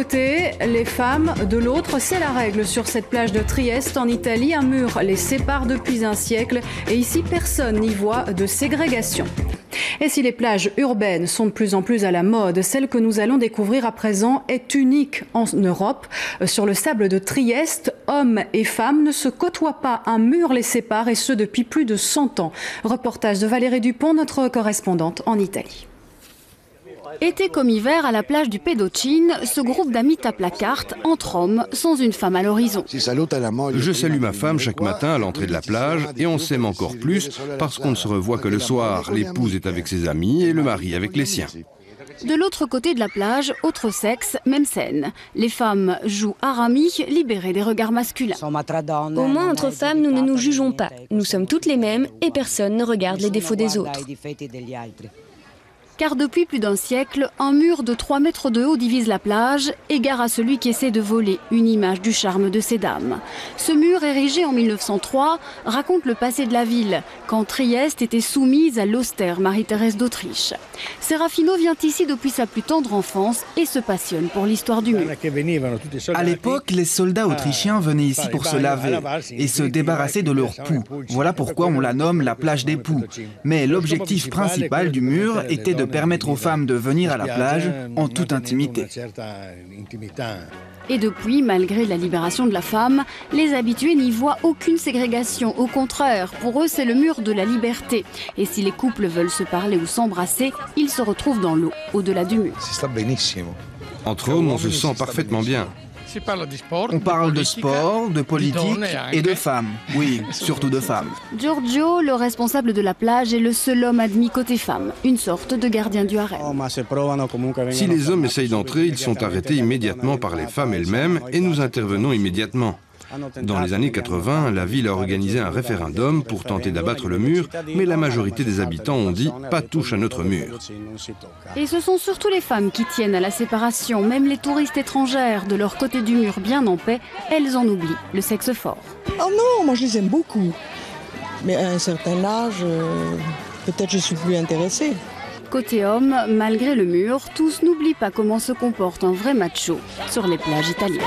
côté, les femmes de l'autre. C'est la règle sur cette plage de Trieste en Italie. Un mur les sépare depuis un siècle et ici personne n'y voit de ségrégation. Et si les plages urbaines sont de plus en plus à la mode, celle que nous allons découvrir à présent est unique en Europe. Sur le sable de Trieste, hommes et femmes ne se côtoient pas, un mur les sépare et ce depuis plus de 100 ans. Reportage de Valérie Dupont, notre correspondante en Italie. Été comme hiver, à la plage du Pedocine, ce groupe d'amis tape la carte entre hommes, sans une femme à l'horizon. Je salue ma femme chaque matin à l'entrée de la plage et on s'aime encore plus parce qu'on ne se revoit que le soir. L'épouse est avec ses amis et le mari avec les siens. De l'autre côté de la plage, autre sexe, même scène. Les femmes jouent à rami, libérées des regards masculins. Au moins, entre femmes, nous ne nous jugeons pas. Nous sommes toutes les mêmes et personne ne regarde les défauts des autres. Car depuis plus d'un siècle, un mur de 3 mètres de haut divise la plage, égare à celui qui essaie de voler une image du charme de ces dames. Ce mur, érigé en 1903, raconte le passé de la ville, quand Trieste était soumise à l'austère Marie-Thérèse d'Autriche. Serafino vient ici depuis sa plus tendre enfance et se passionne pour l'histoire du mur. À l'époque, les soldats autrichiens venaient ici pour se laver et se débarrasser de leurs poux. Voilà pourquoi on la nomme la plage des poux. Mais l'objectif principal du mur était de permettre aux femmes de venir à la plage en toute intimité. Et depuis, malgré la libération de la femme, les habitués n'y voient aucune ségrégation. Au contraire, pour eux, c'est le mur de la liberté. Et si les couples veulent se parler ou s'embrasser, ils se retrouvent dans l'eau, au-delà du mur. Entre hommes, on se sent parfaitement bien. On parle de sport, de politique et de femmes. Oui, surtout de femmes. Giorgio, le responsable de la plage, est le seul homme admis côté femme, une sorte de gardien du harem. Si les hommes essayent d'entrer, ils sont arrêtés immédiatement par les femmes elles-mêmes et nous intervenons immédiatement. Dans les années 80, la ville a organisé un référendum pour tenter d'abattre le mur, mais la majorité des habitants ont dit « pas touche à notre mur ». Et ce sont surtout les femmes qui tiennent à la séparation, même les touristes étrangères, de leur côté du mur bien en paix, elles en oublient le sexe fort. Oh non, moi je les aime beaucoup. Mais à un certain âge, peut-être je suis plus intéressée. Côté homme, malgré le mur, tous n'oublient pas comment se comporte un vrai macho sur les plages italiennes.